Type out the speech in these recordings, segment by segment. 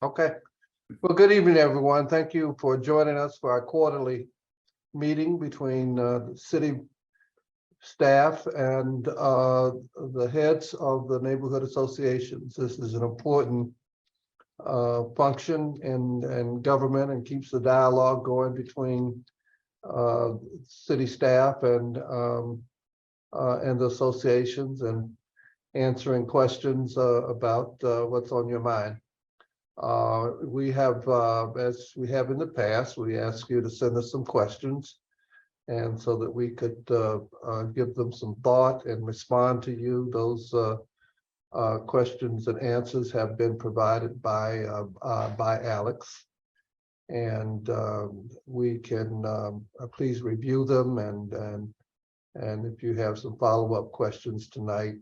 Okay. Well, good evening, everyone. Thank you for joining us for our quarterly meeting between the city staff and the heads of the neighborhood associations. This is an important function in government and keeps the dialogue going between city staff and the associations and answering questions about what's on your mind. We have, as we have in the past, we ask you to send us some questions, and so that we could give them some thought and respond to you. Those questions and answers have been provided by Alex, and we can please review them, and if you have some follow-up questions tonight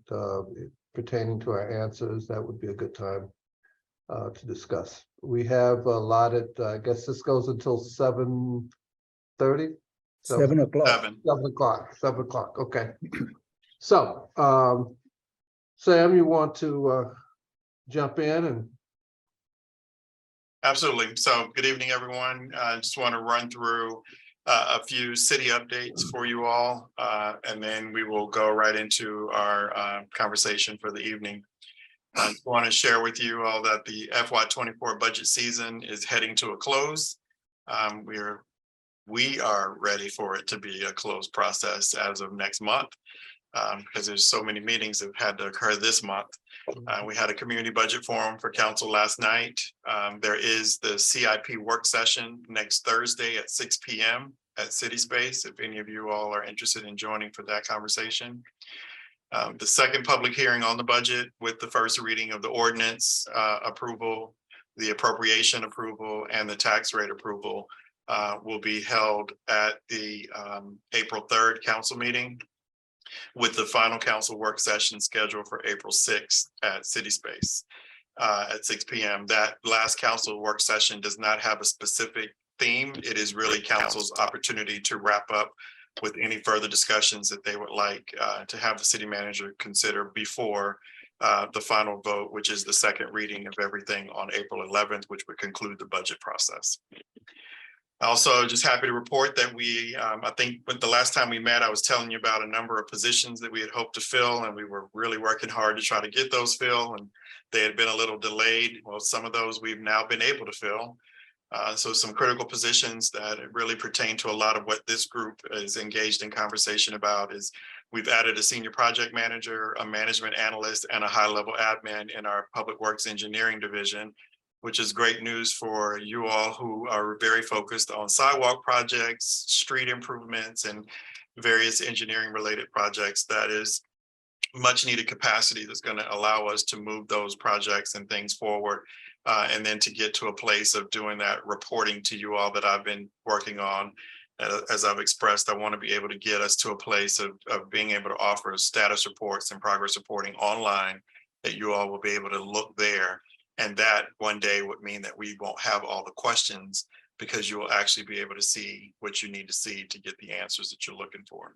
pertaining to our answers, that would be a good time to discuss. We have allotted, I guess this goes until 7:30. 7 o'clock. 7 o'clock. Okay. So, Sam, you want to jump in and? Absolutely. So good evening, everyone. I just want to run through a few city updates for you all, and then we will go right into our conversation for the evening. I want to share with you all that the FY24 budget season is heading to a close. We are ready for it to be a closed process as of next month, because there's so many meetings that had to occur this month. We had a community budget forum for council last night. There is the CIP work session next Thursday at 6 p.m. at City Space, if any of you all are interested in joining for that conversation. The second public hearing on the budget with the first reading of the ordinance approval, the appropriation approval, and the tax rate approval will be held at the April 3rd council meeting, with the final council work session scheduled for April 6th at City Space at 6 p.m. That last council work session does not have a specific theme. It is really council's opportunity to wrap up with any further discussions that they would like to have the city manager consider before the final vote, which is the second reading of everything on April 11th, which would conclude the budget process. Also, just happy to report that we, I think when the last time we met, I was telling you about a number of positions that we had hoped to fill, and we were really working hard to try to get those filled, and they had been a little delayed. Well, some of those we've now been able to fill. So some critical positions that really pertain to a lot of what this group is engaged in conversation about is we've added a senior project manager, a management analyst, and a high-level admin in our public works engineering division, which is great news for you all who are very focused on sidewalk projects, street improvements, and various engineering related projects. That is much needed capacity that's going to allow us to move those projects and things forward. And then to get to a place of doing that reporting to you all that I've been working on. As I've expressed, I want to be able to get us to a place of being able to offer status reports and progress reporting online, that you all will be able to look there. And that one day would mean that we won't have all the questions, because you will actually be able to see what you need to see to get the answers that you're looking for.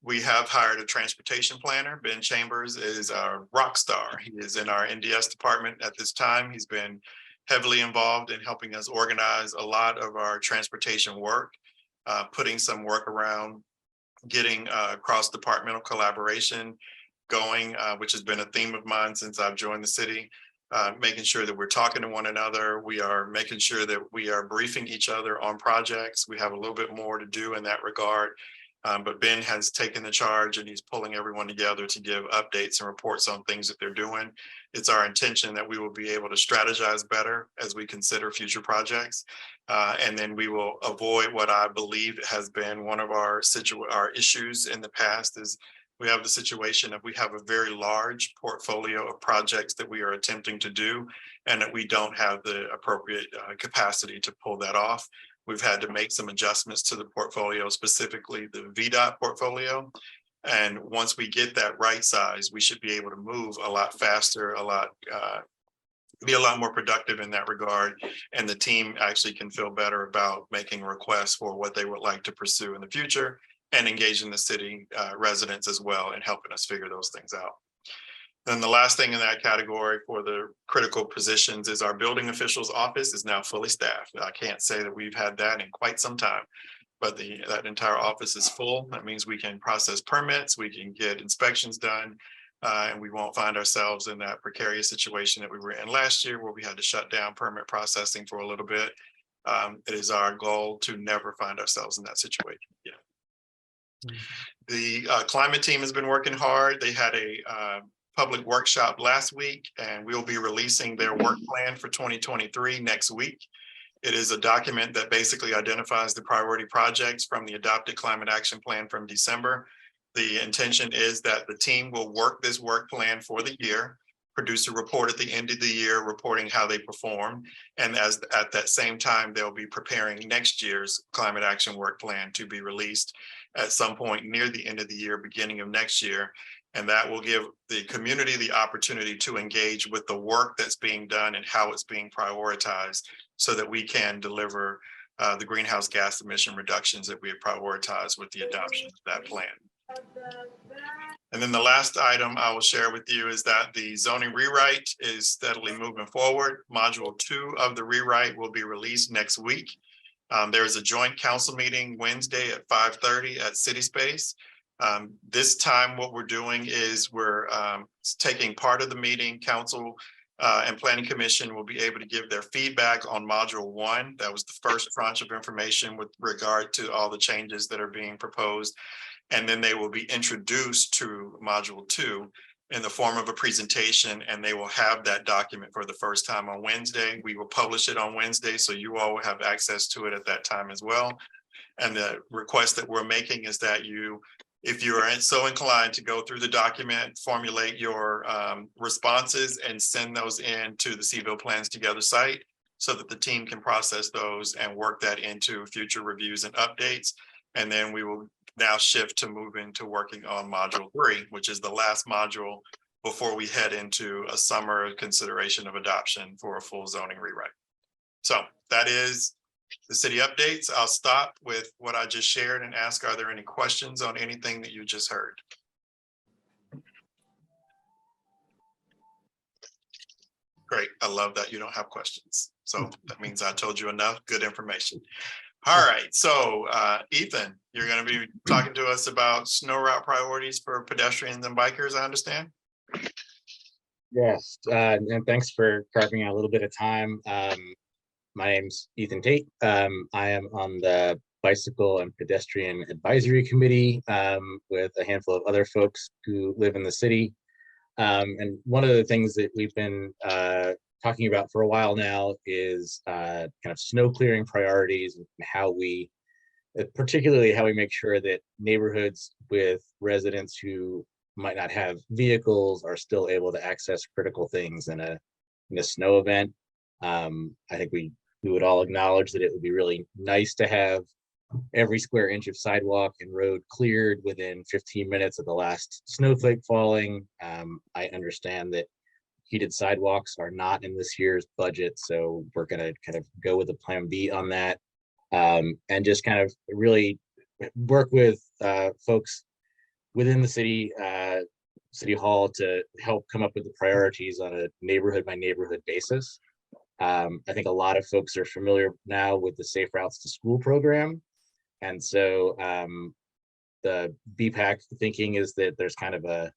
We have hired a transportation planner. Ben Chambers is our rock star. He is in our NDS department at this time. He's been heavily involved in helping us organize a lot of our transportation work, putting some work around getting cross-departmental collaboration going, which has been a theme of mine since I've joined the city. Making sure that we're talking to one another. We are making sure that we are briefing each other on projects. We have a little bit more to do in that regard. But Ben has taken the charge, and he's pulling everyone together to give updates and reports on things that they're doing. It's our intention that we will be able to strategize better as we consider future projects. And then we will avoid what I believe has been one of our issues in the past is we have the situation of we have a very large portfolio of projects that we are attempting to do, and that we don't have the appropriate capacity to pull that off. We've had to make some adjustments to the portfolio, specifically the VDOT portfolio. And once we get that right size, we should be able to move a lot faster, be a lot more productive in that regard. And the team actually can feel better about making requests for what they would like to pursue in the future, and engaging the city residents as well in helping us figure those things out. Then the last thing in that category for the critical positions is our building officials office is now fully staffed. I can't say that we've had that in quite some time, but that entire office is full. That means we can process permits, we can get inspections done, and we won't find ourselves in that precarious situation that we were in last year where we had to shut down permit processing for a little bit. It is our goal to never find ourselves in that situation again. The climate team has been working hard. They had a public workshop last week, and we'll be releasing their work plan for 2023 next week. It is a document that basically identifies the priority projects from the adopted climate action plan from December. The intention is that the team will work this work plan for the year, produce a report at the end of the year reporting how they perform. And at that same time, they'll be preparing next year's climate action work plan to be released at some point near the end of the year, beginning of next year. And that will give the community the opportunity to engage with the work that's being done and how it's being prioritized so that we can deliver the greenhouse gas emission reductions that we have prioritized with the adoption of that plan. And then the last item I will share with you is that the zoning rewrite is steadily moving forward. Module 2 of the rewrite will be released next week. There is a joint council meeting Wednesday at 5:30 at City Space. This time, what we're doing is we're taking part of the meeting. Council and Planning Commission will be able to give their feedback on Module 1. That was the first tranche of information with regard to all the changes that are being proposed. And then they will be introduced to Module 2 in the form of a presentation, and they will have that document for the first time on Wednesday. We will publish it on Wednesday, so you all will have access to it at that time as well. And the request that we're making is that you, if you are so inclined to go through the document, formulate your responses and send those in to the Seville Plans Together site so that the team can process those and work that into future reviews and updates. And then we will now shift to moving to working on Module 3, which is the last module before we head into a summer consideration of adoption for a full zoning rewrite. So that is the city updates. I'll stop with what I just shared and ask, are there any questions on anything that you just heard? Great. I love that you don't have questions. So that means I told you enough good information. All right. So Ethan, you're going to be talking to us about snow route priorities for pedestrians and bikers, I understand. Yes, and thanks for carving out a little bit of time. My name's Ethan Tate. I am on the Bicycle and Pedestrian Advisory Committee with a handful of other folks who live in the city. And one of the things that we've been talking about for a while now is kind of snow clearing priorities and how we, particularly how we make sure that neighborhoods with residents who might not have vehicles are still able to access critical things in a snow event. I think we would all acknowledge that it would be really nice to have every square inch of sidewalk and road cleared within 15 minutes of the last snowflake falling. I understand that heated sidewalks are not in this year's budget, so we're going to kind of go with a plan B on that, and just kind of really work with folks within the city hall to help come up with the priorities on a neighborhood by neighborhood basis. I think a lot of folks are familiar now with the Safe Routes to School program, and so the BPAC thinking is that there's kind of a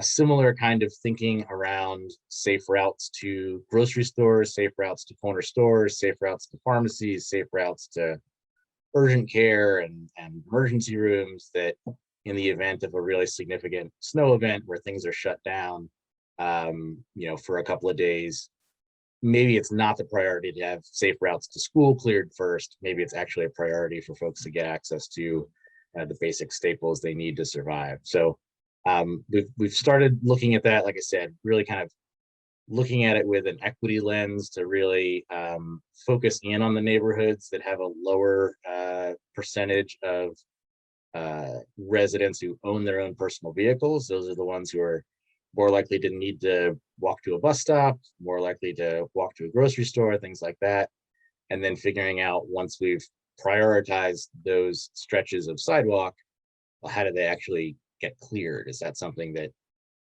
similar kind of thinking around safe routes to grocery stores, safe routes to corner stores, safe routes to pharmacies, safe routes to urgent care and emergency rooms, that in the event of a really significant snow event where things are shut down, for a couple of days, maybe it's not the priority to have safe routes to school cleared first. Maybe it's actually a priority for folks to get access to the basic staples they need to survive. So we've started looking at that, like I said, really kind of looking at it with an equity lens to really focus in on the neighborhoods that have a lower percentage of residents who own their own personal vehicles. Those are the ones who are more likely to need to walk to a bus stop, more likely to walk to a grocery store, things like that. And then figuring out, once we've prioritized those stretches of sidewalk, well, how do they actually get cleared? Is that something that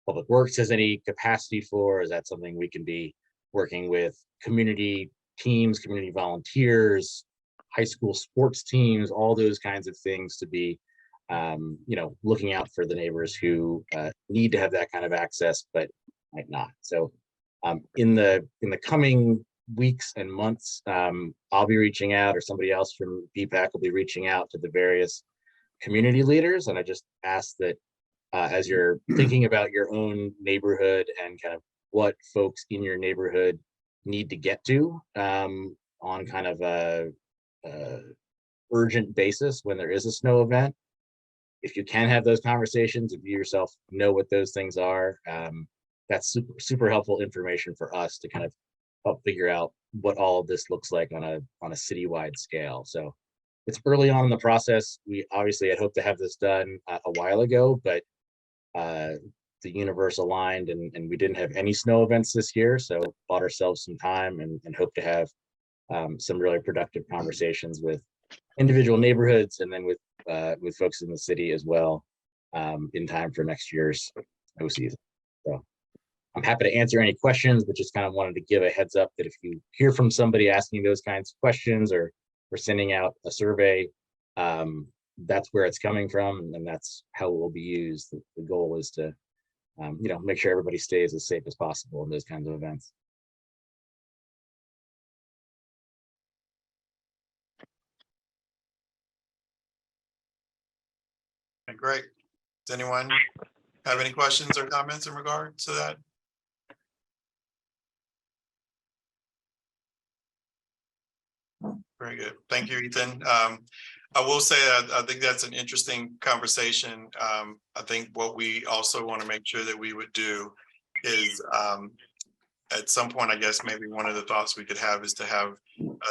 Public Works has any capacity for. Is that something we can be working with community teams, community volunteers, high school sports teams, all those kinds of things to be, looking out for the neighbors who need to have that kind of access, but might not. So in the coming weeks and months, I'll be reaching out, or somebody else from BPAC will be reaching out to the various community leaders. And I just ask that as you're thinking about your own neighborhood and kind of what folks in your neighborhood need to get to on kind of a urgent basis when there is a snow event, if you can have those conversations, if you yourself know what those things are, that's super helpful information for us to kind of help figure out what all of this looks like on a citywide scale. So it's early on in the process. We obviously had hoped to have this done a while ago, but the universe aligned and we didn't have any snow events this year. So bought ourselves some time and hope to have some really productive conversations with individual neighborhoods and then with folks in the city as well in time for next year's snow season. So I'm happy to answer any questions, but just kind of wanted to give a heads up that if you hear from somebody asking those kinds of questions or we're sending out a survey, that's where it's coming from and that's how it will be used. The goal is to make sure everybody stays as safe as possible in those kinds of events. Okay, great. Does anyone have any questions or comments in regards to that? Very good. Thank you, Ethan. I will say I think that's an interesting conversation. I think what we also want to make sure that we would do is at some point, I guess maybe one of the thoughts we could have is to have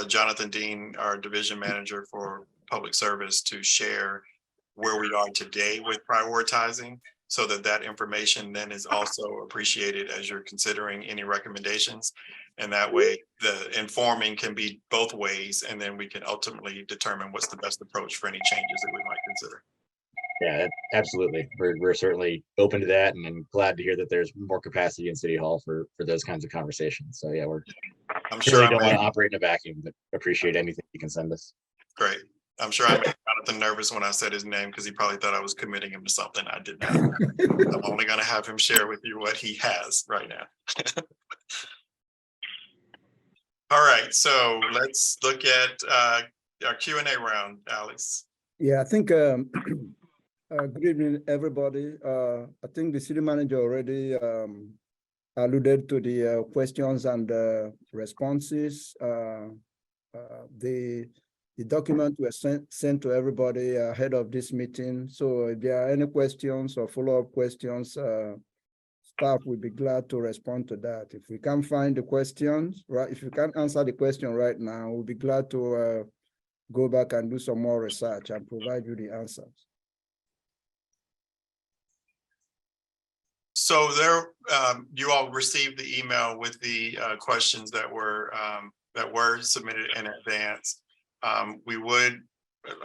Jonathan Dean, our division manager for public service, to share where we are today with prioritizing so that information then is also appreciated as you're considering any recommendations. And that way the informing can be both ways, and then we can ultimately determine what's the best approach for any changes that we might consider. Yeah, absolutely. We're certainly open to that, and I'm glad to hear that there's more capacity in City Hall for those kinds of conversations. So yeah, I'm sure don't want to operate in a vacuum, but appreciate anything you can send us. Great. I'm sure I made Jonathan nervous when I said his name because he probably thought I was committing him to something I did not. I'm only going to have him share with you what he has right now. All right, so let's look at our Q&A round, Alex. Yeah, I think good evening, everybody. I think the city manager already alluded to the questions and responses. The document was sent to everybody ahead of this meeting. So if there are any questions or follow-up questions, staff will be glad to respond to that. If we can't find the questions, right? If you can't answer the question right now, we'll be glad to go back and do some more research and provide you the answers. So there, you all received the email with the questions that were submitted in advance. We would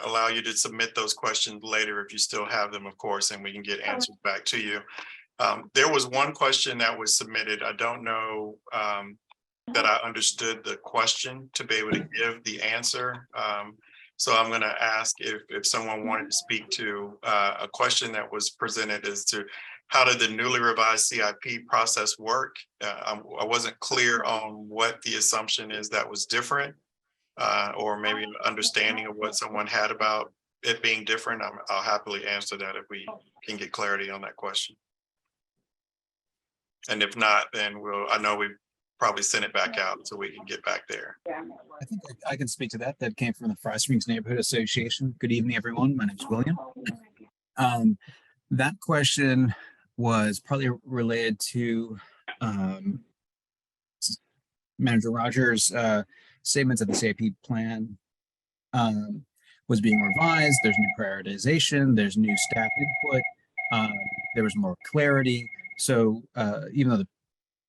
allow you to submit those questions later if you still have them, of course, and we can get answers back to you. There was one question that was submitted. I don't know that I understood the question to be able to give the answer. So I'm going to ask if someone wanted to speak to a question that was presented as to how did the newly revised CIP process work? I wasn't clear on what the assumption is that was different, or maybe an understanding of what someone had about it being different. I'll happily answer that if we can get clarity on that question. And if not, then I know we probably send it back out so we can get back there. I think I can speak to that. That came from the Fry Springs Neighborhood Association. Good evening, everyone. My name is William. That question was partly related to Manager Rogers' statements that the CIP plan was being revised. There's new prioritization. There's new staff input. There was more clarity. So even though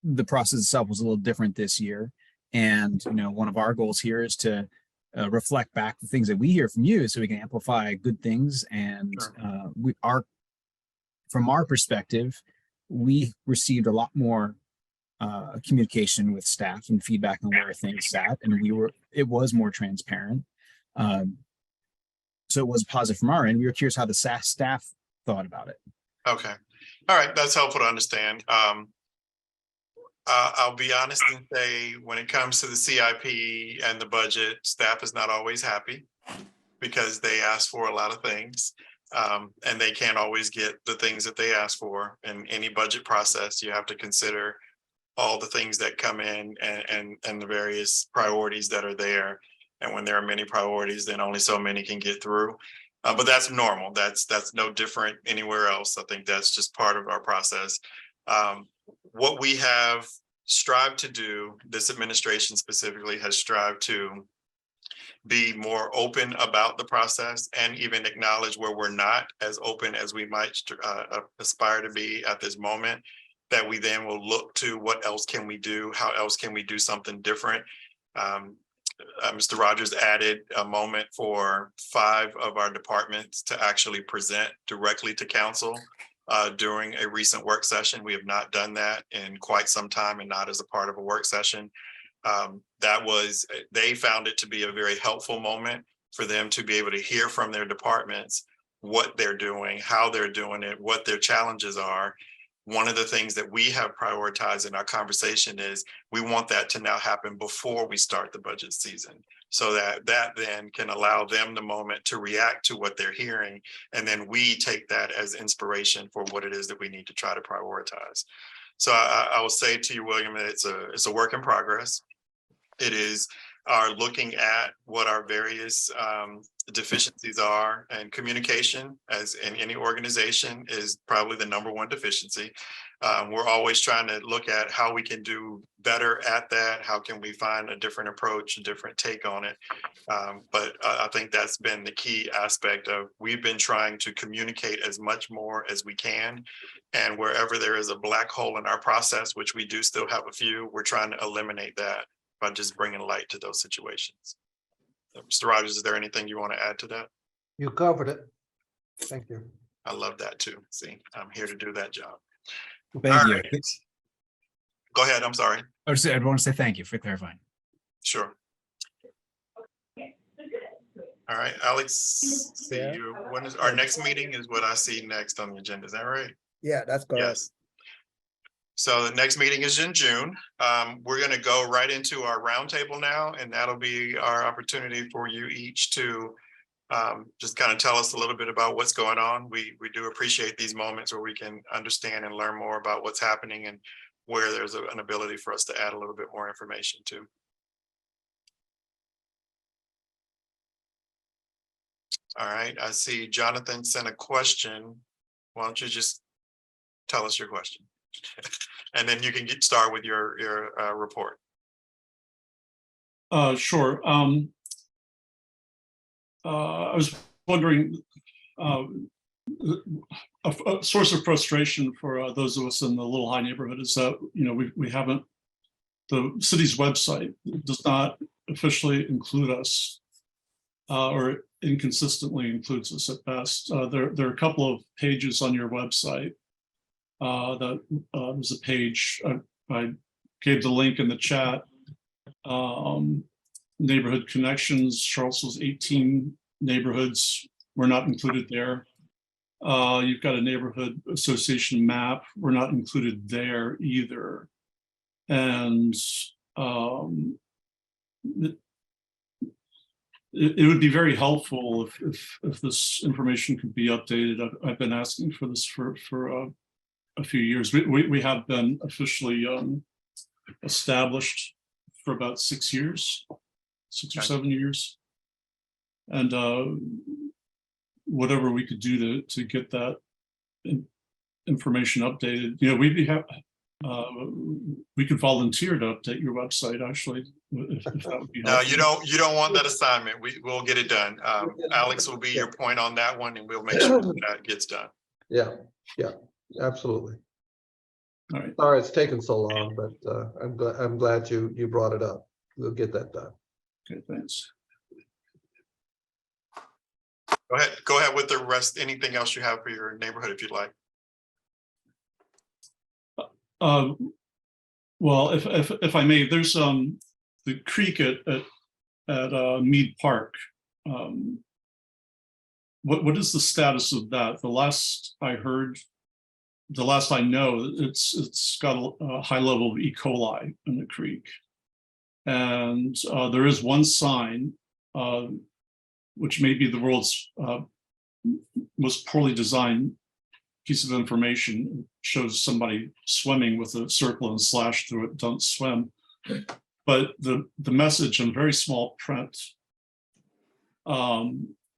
the process itself was a little different this year, and one of our goals here is to reflect back the things that we hear from you, so we can amplify good things. And from our perspective, we received a lot more communication with staff and feedback on where things sat, and it was more transparent. So it was positive from our end. We were curious how the staff thought about it. Okay, all right, that's helpful to understand. I'll be honest and say, when it comes to the CIP and the budget, staff is not always happy because they ask for a lot of things. And they can't always get the things that they ask for. In any budget process, you have to consider all the things that come in and the various priorities that are there. And when there are many priorities, then only so many can get through. But that's normal. That's no different anywhere else. I think that's just part of our process. What we have strived to do, this administration specifically has strived to be more open about the process and even acknowledge where we're not as open as we might aspire to be at this moment, that we then will look to what else can we do? How else can we do something different? Mr. Rogers added a moment for 5 of our departments to actually present directly to council during a recent work session. We have not done that in quite some time, and not as a part of a work session. They found it to be a very helpful moment for them to be able to hear from their departments what they're doing, how they're doing it, what their challenges are. One of the things that we have prioritized in our conversation is we want that to now happen before we start the budget season, so that then can allow them the moment to react to what they're hearing. And then we take that as inspiration for what it is that we need to try to prioritize. So I will say to you, William, that it's a work in progress. It is our looking at what our various deficiencies are, and communication, as in any organization, is probably the #1 deficiency. We're always trying to look at how we can do better at that. How can we find a different approach, a different take on it? But I think that's been the key aspect of, we've been trying to communicate as much more as we can. And wherever there is a black hole in our process, which we do still have a few, we're trying to eliminate that by just bringing light to those situations. Mr. Rogers, is there anything you want to add to that? You covered it. Thank you. I love that too. See, I'm here to do that job. Thank All you. right. Go ahead, I'm sorry. I want to say thank you for clarifying. Sure. All right, Alex, see Yeah. you. When is our next meeting? Is what I see next on the agenda. Is that right? Yeah, that's correct. Yes. So the next meeting is in June. We're going to go right into our roundtable now, and that'll be our opportunity for you each to just kind of tell us a little bit about what's going on. We do appreciate these moments where we can understand and learn more about what's happening and where there's an ability for us to add a little bit more information to. All right, I see Jonathan sent a question. Why don't you just tell us your question? And then you can start with your report. Sure. I was wondering, a source of frustration for those of us in the Little High neighborhood is that, we haven't, the city's website does not officially include us, or inconsistently includes us at best. There are a couple of pages on your website. That was a page, I gave the link in the chat. Neighborhood connections, Charlottesville's 18 neighborhoods were not included there. You've got a neighborhood association map, we're not included there either. And it would be very helpful if this information could be updated. I've been asking for this for a few years. We have been officially established for about 6 years, 6 or 7 years, and whatever we could do to get that information updated. We could volunteer to update your website, actually, if that would be helpful. No, you don't want that assignment. We'll get it done. Alex will be your point on that one, and we'll make sure that gets done. Yeah, absolutely. All right. Sorry it's taken so long, but I'm glad you brought it up. We'll get that done. Okay, thanks. Go ahead with the rest. Anything else you have for your neighborhood, if you'd like. Well, if I may, there's the creek at Mead Park. What is the status of that? The last I heard, the last I know, it's got a high level of E. coli in the creek. And there is one sign, which may be the world's most poorly designed piece of information. It shows somebody swimming with a circle and slash through it, don't swim. But the message in very small print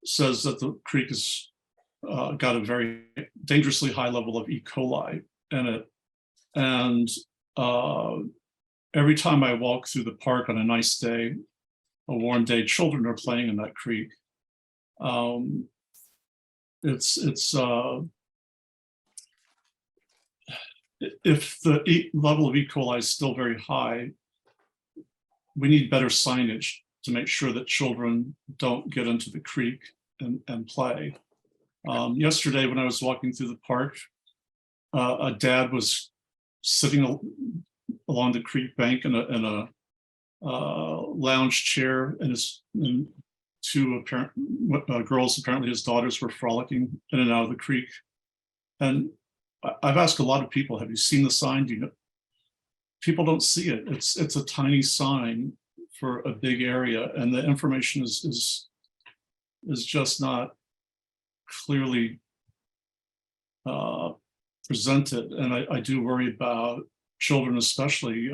says that the creek has got a very dangerously high level of E. coli in it. And every time I walk through the park on a nice day, a warm day, children are playing in that creek. If the level of E. coli is still very high, we need better signage to make sure that children don't get into the creek and play. Yesterday, when I was walking through the park, a dad was sitting along the creek bank in a lounge chair, and two girls, apparently his daughters, were frolicking in and out of the creek. And I've asked a lot of people, have you seen the sign? Do you know? People don't see it. It's a tiny sign for a big area, and the information is just not clearly presented. And I do worry about children, especially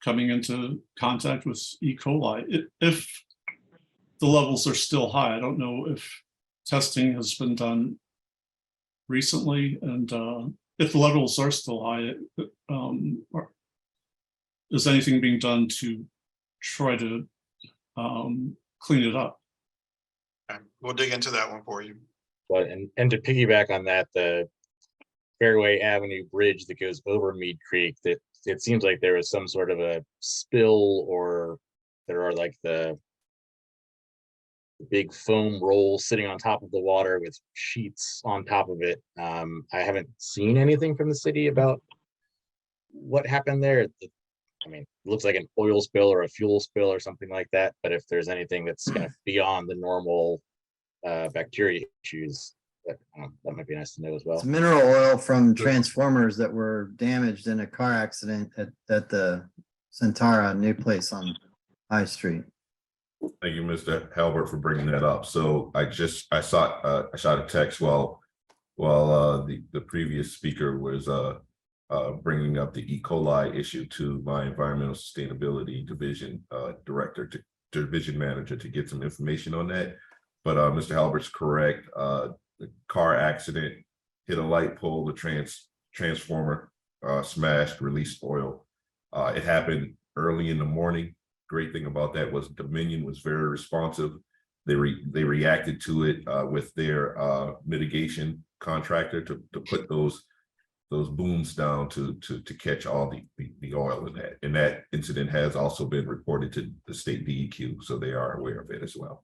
coming into contact with E. coli. If the levels are still high, I don't know if testing has been done recently, and if the levels are still high, is anything being done to try to clean it up? Okay, we'll dig into that one for you. But and to piggyback on that, the Fairway Avenue Bridge that goes over Mead Creek, that it seems like there was some sort of a spill, or there are like the big foam roll sitting on top of the water with sheets on top of it. I haven't seen anything from the city about what happened there. I mean, it looks like an oil spill or a fuel spill or something like that. But if there's anything that's kind of beyond the normal bacteria issues, that might be nice to know as well. It's mineral oil from transformers that were damaged in a car accident at the Centara new place on High Street. Thank you, Mr. Halbert, for bringing that up. So I shot a text while the previous speaker was bringing up the E. coli issue to my environmental sustainability division director, division manager, to get some information on that. But Mr. Halbert's correct. The car accident hit a light pole, the transformer smashed, released oil. It happened early in the morning. Great thing about that was Dominion was very responsive. They reacted to it with their mitigation contractor to put those booms down to catch all the oil in that. And that incident has also been reported to the state DEQ, so they are aware of it as well.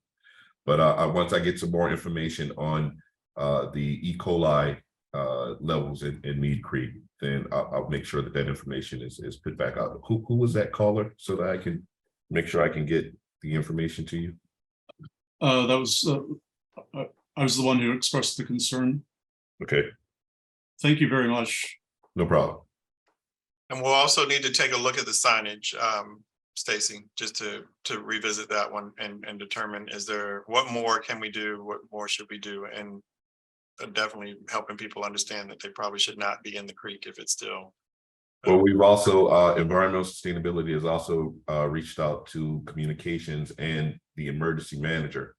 But once I get some more information on the E. coli levels in Mead Creek, then I'll make sure that information is put back out. Who was that caller, so that I can make sure I can get the information to you? That was I was the one who expressed the concern. Okay, Thank you very much. no problem. And we'll also need to take a look at the signage, Stacy, just to revisit that one and determine, what more can we do? What more should we do? And definitely helping people understand that they probably should not be in the creek if it's still. Well, we've also, environmental sustainability has also reached out to communications and the emergency manager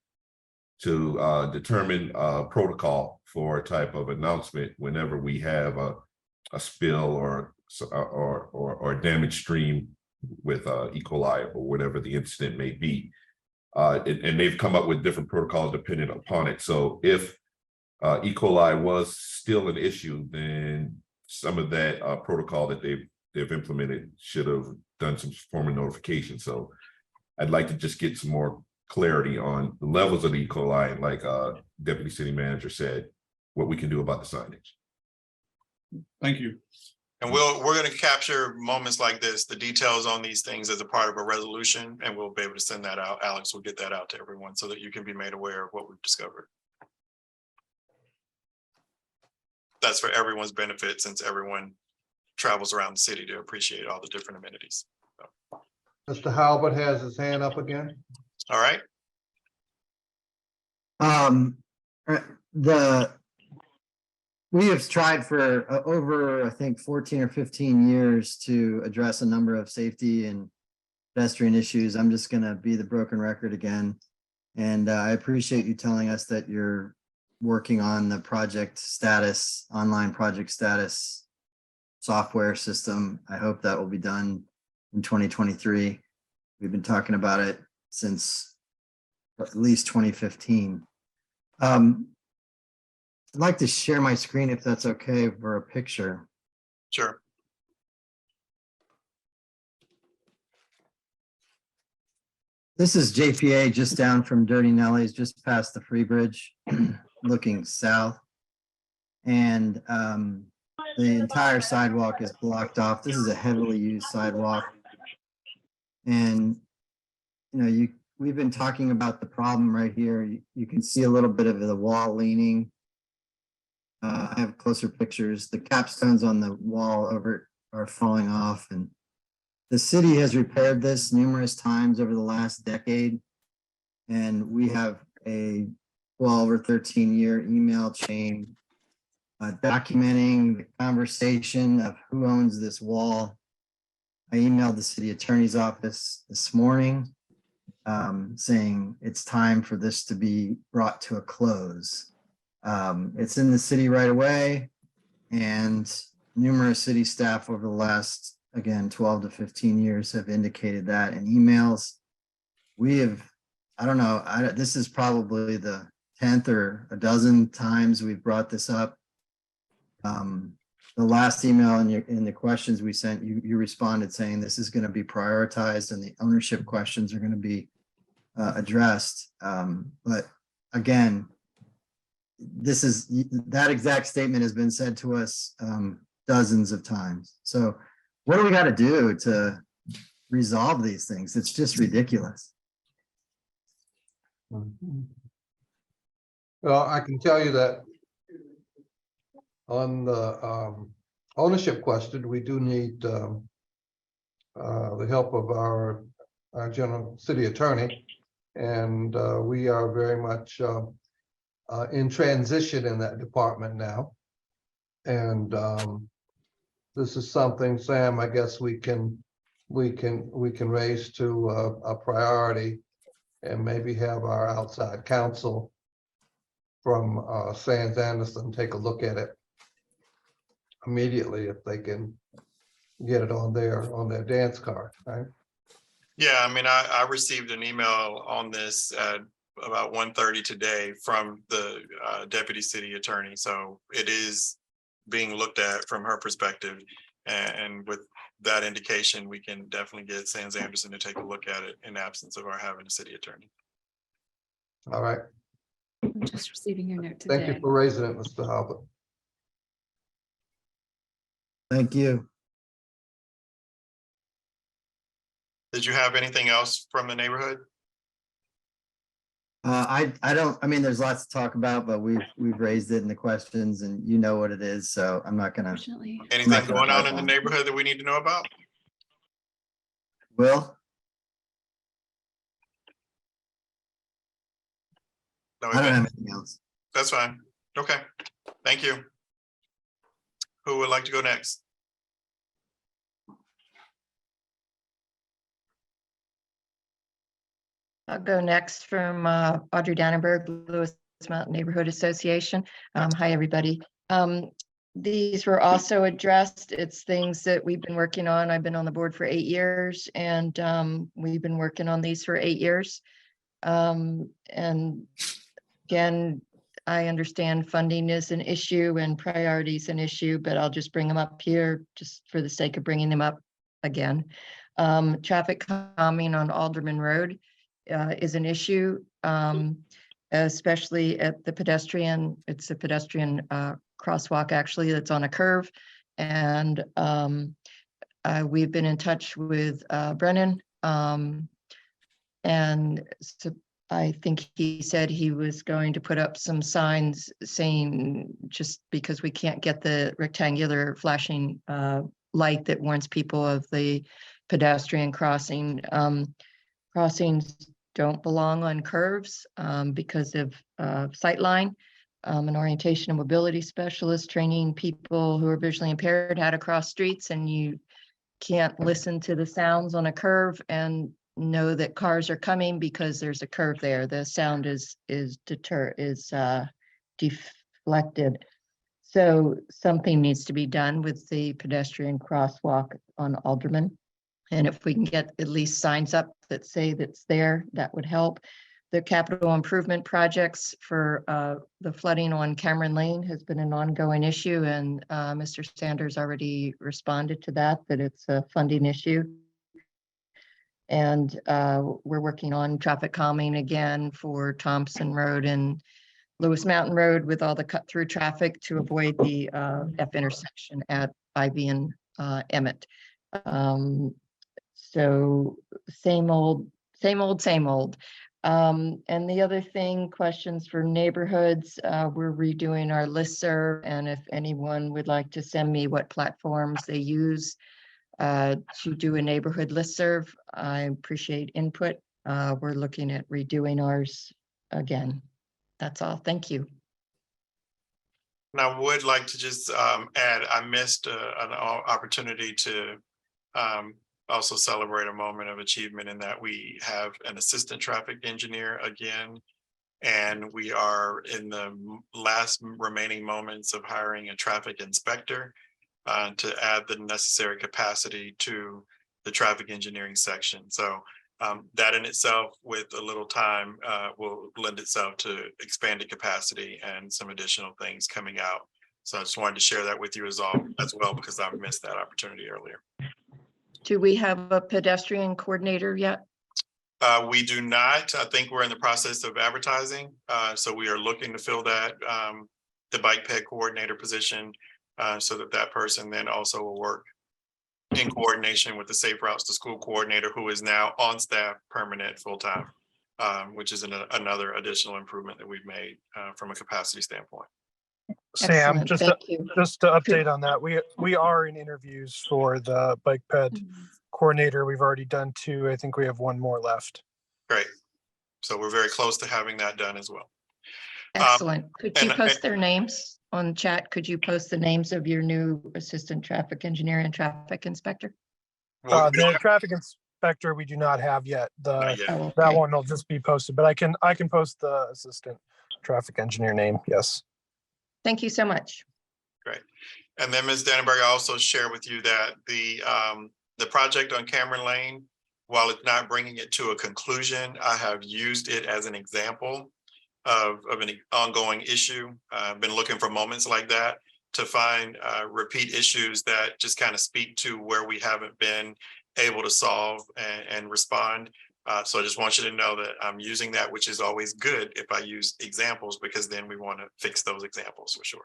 to determine a protocol for a type of announcement whenever we have a spill or a damaged stream with E. coli or whatever the incident may be. And they've come up with different protocols depending upon it. So if E. coli was still an issue, then some of that protocol that they've implemented should have done some form of notification. So I'd like to just get some more clarity on the levels of E. coli, and like Deputy City Manager said, what we can do about the signage. Thank you. And we're gonna capture moments like this, the details on these things as a part of a resolution, and we'll be able to send that out. Alex will get that out to everyone so that you can be made aware of what we've discovered. That's for everyone's benefit, since everyone travels around the city to appreciate all the different amenities. Mr. Halbert has his hand up again. All right, We have tried for over, I think, 14 or 15 years to address a number of safety and pedestrian issues. I'm just gonna be the broken record again. And I appreciate you telling us that you're working on the project status, online project status software system. I hope that will be done in 2023. We've been talking about it since at least 2015. I'd like to share my screen if that's okay for a picture. sure. This is JPA just down from Dirty Nellies, just past the Free Bridge, looking south. And the entire sidewalk is blocked off. This is a heavily used sidewalk. And, you know, we've been talking about the problem right here. You can see a little bit of the wall leaning. I have closer pictures. The capstones on the wall over are falling off, and the city has repaired this numerous times over the last decade. And we have a 12 or 13-year email chain documenting the conversation of who owns this wall. I emailed the city attorney's office this morning saying it's time for this to be brought to a close. It's in the city right away, and numerous city staff over the last, again, 12 to 15 years have indicated that in emails. We have, I don't know, this is probably the 10th or a dozen times we've brought this up. The last email in the questions we sent, you responded saying this is going to be prioritized and the ownership questions are going to be addressed. But again, that exact statement has been said to us dozens of times. So what do we got to do to resolve these things? It's just ridiculous. Well, I can tell you that on the ownership question, we do need the help of our general city attorney. And we are very much in transition in that department now. And this is something, Sam, I guess we can raise to a priority, and maybe have our outside counsel from Sands Anderson take a look at it immediately if they can get it on their dance card, right? Yeah, I mean, I received an email on this at about 1:30 today from the deputy city attorney. So it is being looked at from her perspective. And with that indication, we can definitely get Sands Anderson to take a look at it in absence of our having a city attorney. All right. I'm just receiving your note today. Thank you for raising it, Mr. Halbert. Thank you. Did you have anything else from the neighborhood? I mean, there's lots to talk about, but we've raised it in the questions and you know what it is, so I'm not gonna. Unfortunately. Anything going on in the neighborhood that we need to know about? Will? No, I don't have anything else. that's fine. Okay, thank you. Who would like to go next? I'll go next from Audrey Dannenberg, Lewis Mountain Neighborhood Association. Hi, everybody. These were also addressed. It's things that we've been working on. I've been on the board for 8 years, and we've been working on these for 8 years. And again, I understand funding is an issue and priority is an issue, but I'll just bring them up here just for the sake of bringing them up again. Traffic calming on Alderman Road is an issue, especially at the pedestrian. It's a pedestrian crosswalk actually that's on a curve, And we've been in touch with Brennan. And so I think he said he was going to put up some signs saying, just because we can't get the rectangular flashing light that warns people of the pedestrian crossing. Crossings don't belong on curves because of sightline. An orientation and mobility specialist training people who are visually impaired how to cross streets, and you can't listen to the sounds on a curve and know that cars are coming because there's a curve there. The sound is deflected. So something needs to be done with the pedestrian crosswalk on Alderman. And if we can get at least signs up that say that's there, that would help. The capital improvement projects for the flooding on Cameron Lane has been an ongoing issue, and Mr. Sanders already responded to that it's a funding issue. And we're working on traffic calming again for Thompson Road and Lewis Mountain Road with all the cut through traffic to avoid the F intersection at Ivy and Emmett. So same old. And the other thing, questions for neighborhoods, we're redoing our listserv, and if anyone would like to send me what platforms they use to do a neighborhood listserv, I appreciate input. We're looking at redoing ours again. That's all. Thank you. And I would like to just add, I missed an opportunity to also celebrate a moment of achievement in that we have an assistant traffic engineer again. And we are in the last remaining moments of hiring a traffic inspector to add the necessary capacity to the traffic engineering section. So that in itself, with a little time, will lend itself to expanded capacity and some additional things coming out. So I just wanted to share that with you as well, because I missed that opportunity earlier. Do we have a pedestrian coordinator yet? We do not. I think we're in the process of advertising. So we are looking to fill that, the bike ped coordinator position, so that person then also will work in coordination with the Safe Routes to School coordinator, who is now on staff permanent full-time, which is another additional improvement that we've made from a capacity standpoint. Sam, Excellent. just to update on that, we are in interviews for the bike ped coordinator. We've already done 2. I think we have 1 more left. Great. So we're very close to having that done as well. Excellent. Could you post their names on chat? Could you post the names of your new assistant traffic engineer and traffic inspector? The traffic inspector we do not have yet. That one will just be posted, but I can post the assistant traffic engineer name. Yes. Thank you so much. Great. And then Ms. Dannenberg, I also share with you that the project on Cameron Lane, while it's not bringing it to a conclusion, I have used it as an example of an ongoing issue. I've been looking for moments like that to find repeat issues that just kind of speak to where we haven't been able to solve and respond. So I just want you to know that I'm using that, which is always good if I use examples, because then we want to fix those examples for sure.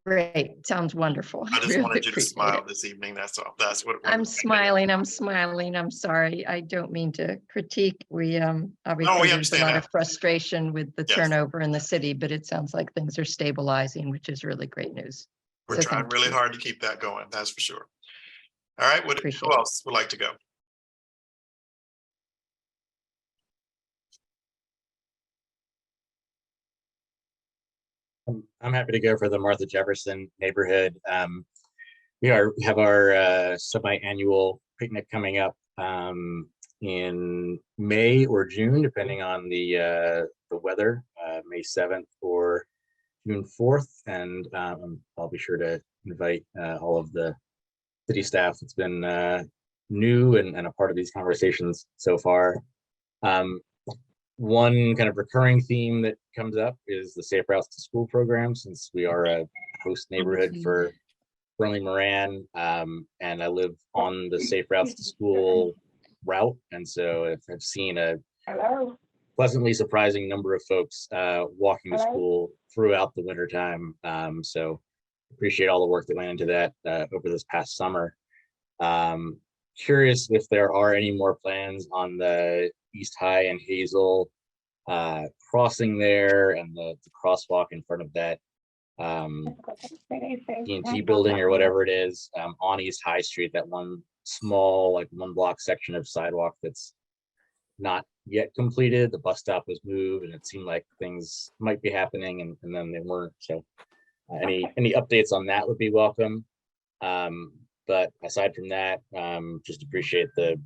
Great. Sounds wonderful. I just really wanted you to appreciate smile it. this evening. That's all. That's what I'm smiling. I'm sorry. I don't mean to critique. We obviously there's a understand lot that. of frustration with the Yes. turnover in the city, but it sounds like things are stabilizing, which is really great news. We're So trying thank really you. hard to keep that going. That's for sure. All right. Appreciate Who it. else would like to go? I'm happy to go for the Martha Jefferson neighborhood. We have our semi-annual picnic coming up in May or June, depending on the weather, May 7th or June 4th. And I'll be sure to invite all of the city staff. It's been new and a part of these conversations so far. One kind of recurring theme that comes up is the Safe Routes to School program, since we are a host neighborhood for Burnley Moran, and I live on the Safe Routes to School route. And so I've seen a pleasantly surprising number of folks walking to school throughout the wintertime. So appreciate all the work that went into that over this past summer. Curious if there are any more plans on the East High and Hazel crossing there and the crosswalk in front of that E&T building or whatever it is on East High Street, that one small, like 1 block section of sidewalk that's not yet completed. The bus stop was moved and it seemed like things might be happening and then they weren't. So any updates on that would be welcome. But aside from that, just appreciate the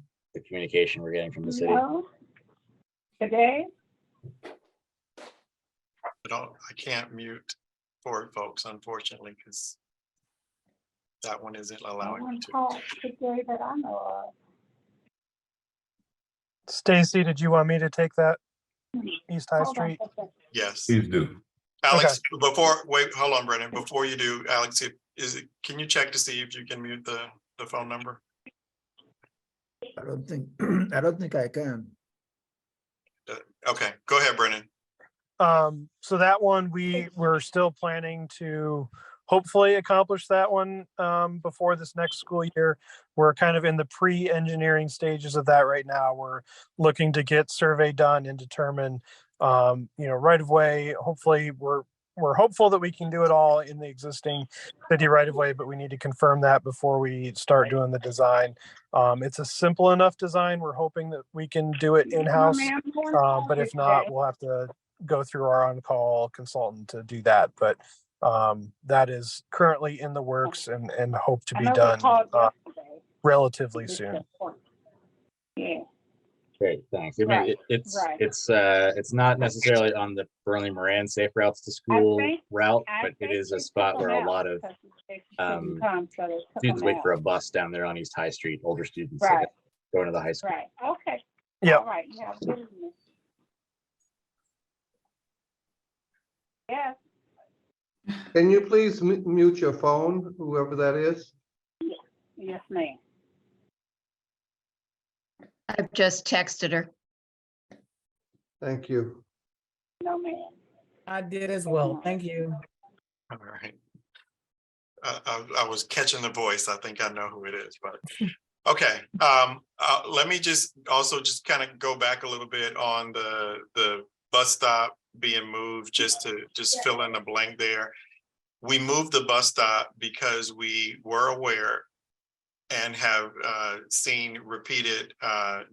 communication we're getting from the city. Today? I can't mute for folks, unfortunately, because that one isn't allowing me to. Today that I know of. Stacy, did you want me to take that East High Hold on Street? for a second. Yes. Please do. Alex, wait, hold on, Brennan. Before you do, Alex, can you check to see if you can mute the phone number? I don't think, I don't think I can. Okay, go ahead, Brennan. So that one, we're still planning to hopefully accomplish that one before this next school year. We're kind of in the pre-engineering stages of that right now. We're looking to get survey done and determine, right of way. Hopefully, we're hopeful that we can do it all in the existing city right of way, but we need to confirm that before we start doing the design. It's a simple enough design. We're hoping that we can do it in-house, but if not, we'll have to go through our on-call consultant to do that. But that is currently in the works and hope to be done relatively soon. Yeah. Great, thanks. I mean, it's not necessarily on the Burnley Moran Safe Routes to School route, but it is a spot where a lot of students wait for a bus down there on East High Street, older students going to the high school. Right, okay. Yeah. All right, you have a good evening. Yes. Can you please mute your phone, whoever that is? Yes, ma'am. I've just texted her. Thank you. No, ma'am. I did as well. Thank you. All right. I was catching the voice. I think I know who it is, but okay. Let me just kind of go back a little bit on the bus stop being moved, just to fill in the blank there. We moved the bus stop because we were aware and have seen repeated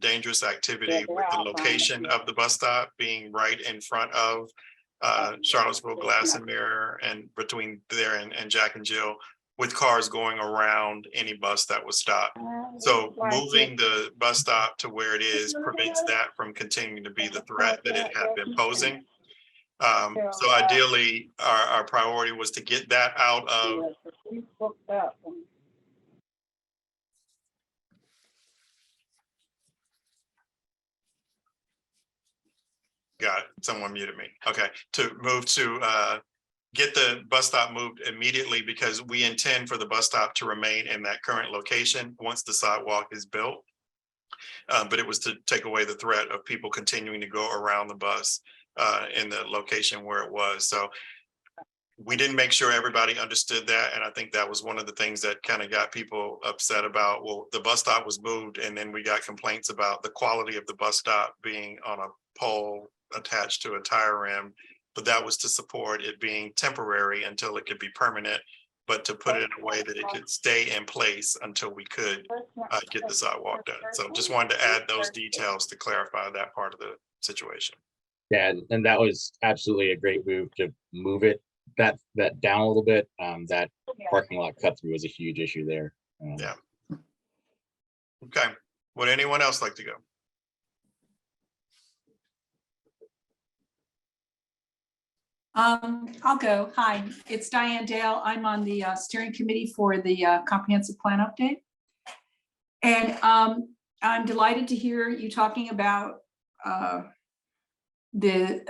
dangerous activity with the location of the bus stop being right in front of Charlottesville Glass and Mirror and between there and Jack and Jill, with cars going around any bus that was stopped. So moving the bus stop to where it is prevents that from continuing to be the threat that it had been posing. So ideally, our priority was to get that out of. Got it. Someone muted me. Okay, to move to get the bus stop moved immediately, because we intend for the bus stop to remain in that current location once the sidewalk is built. But it was to take away the threat of people continuing to go around the bus in the location where it was. So we didn't make sure everybody understood that. And I think that was one of the things that kind of got people upset about, well, the bus stop was moved and then we got complaints about the quality of the bus stop being on a pole attached to a tire rim. But that was to support it being temporary until it could be permanent, but to put it in a way that it could stay in place until we could get the sidewalk done. So just wanted to add those details to clarify that part of the situation. Yeah, and that was absolutely a great move to move it that down a little bit. That parking lot cut through was a huge issue there. Yeah. Okay. Would anyone else like to go? I'll go. Hi, it's Diane Dale. I'm on the steering committee for the comprehensive plan update. And I'm delighted to hear you talking about the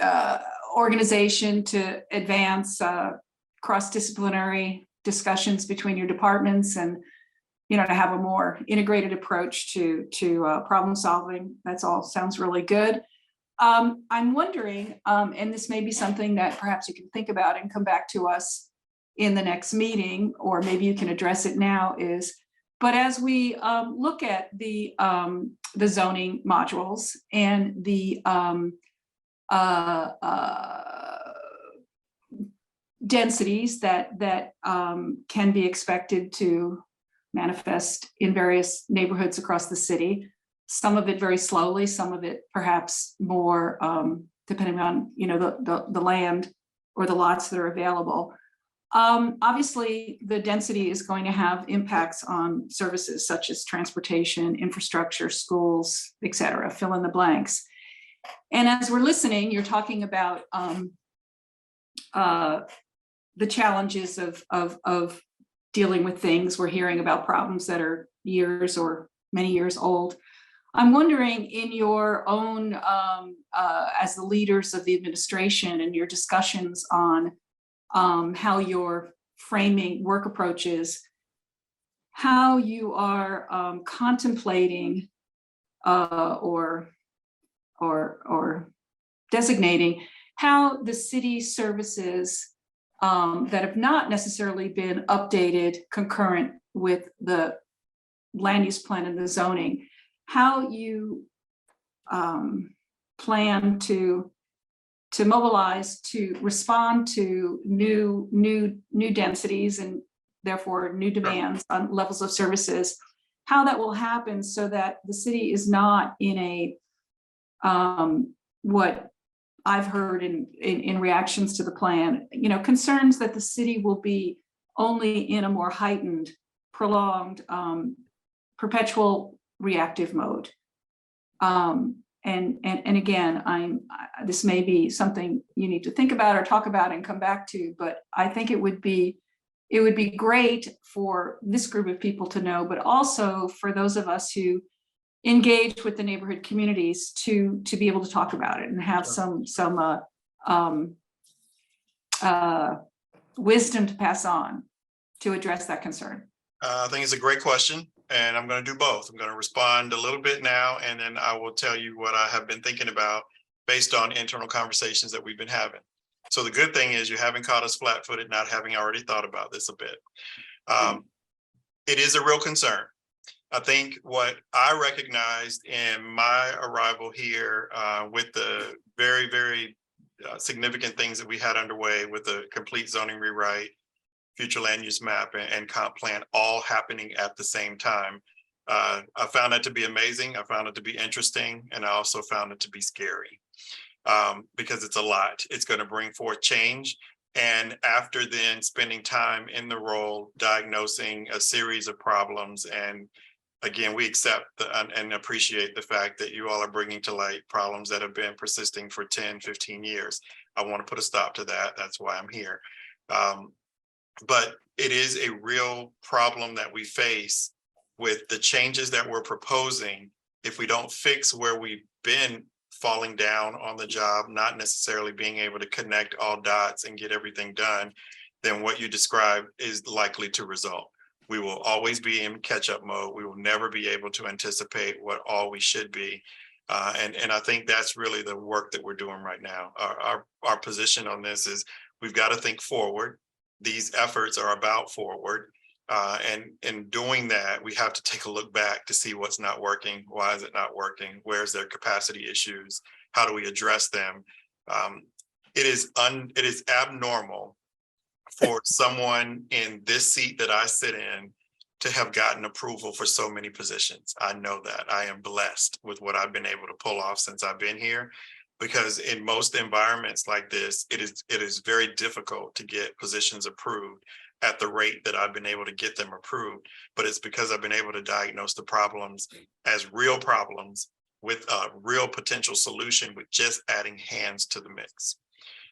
organization to advance cross-disciplinary discussions between your departments and, to have a more integrated approach to problem solving. That's all sounds really good. I'm wondering, and this may be something that perhaps you can think about and come back to us, in the next meeting, or maybe you can address it now, is, but as we look at the zoning modules and the densities that can be expected to manifest in various neighborhoods across the city, some of it very slowly, some of it perhaps more depending on, you know, the land or the lots that are available. Obviously, the density is going to have impacts on services such as transportation, infrastructure, schools, et cetera, fill in the blanks. And as we're listening, you're talking about the challenges of dealing with things. We're hearing about problems that are years or many years old. I'm wondering, in your own, as the leaders of the administration and your discussions on how you're framing work approaches, how you are contemplating or designating how the city services that have not necessarily been updated concurrent with the land use plan and the zoning, how you plan to mobilize to respond to new densities and therefore new demands on levels of services, how that will happen so that the city is not in a what I've heard in reactions to the plan, you know, concerns that the city will be only in a more heightened, prolonged, perpetual reactive mode. And again, this may be something you need to think about or talk about and come back to, but I think it would be great for this group of people to know, but also for those of us who engage with the neighborhood communities to be able to talk about it and have some wisdom to pass on to address that concern. I think it's a great question, and I'm going to do both. I'm going to respond a little bit now, and then I will tell you what I have been thinking about based on internal conversations that we've been having. So the good thing is you haven't caught us flat-footed, not having already thought about this a bit. It is a real concern. I think what I recognized in my arrival here with the very, very significant things that we had underway with the complete zoning rewrite, future land use map, and comp plan all happening at the same time. I found that to be amazing. I found it to be interesting. And I also found it to be scary because it's a lot. It's going to bring forth change. And after then spending time in the role, diagnosing a series of problems, and again, we accept and appreciate the fact that you all are bringing to light problems that have been persisting for 10, 15 years. I want to put a stop to that. That's why I'm here. But it is a real problem that we face with the changes that we're proposing. If we don't fix where we've been falling down on the job, not necessarily being able to connect all dots and get everything done, then what you described is likely to result. We will always be in catch-up mode. We will never be able to anticipate what all we should be. And I think that's really the work that we're doing right now. Our position on this is we've got to think forward. These efforts are about forward. And in doing that, we have to take a look back to see what's not working. Why is it not working? Where's their capacity issues? How do we address them? It is abnormal for someone in this seat that I sit in to have gotten approval for so many positions. I know that. I am blessed with what I've been able to pull off since I've been here, because in most environments like this, it is very difficult to get positions approved at the rate that I've been able to get them approved. But it's because I've been able to diagnose the problems as real problems with a real potential solution with just adding hands to the mix.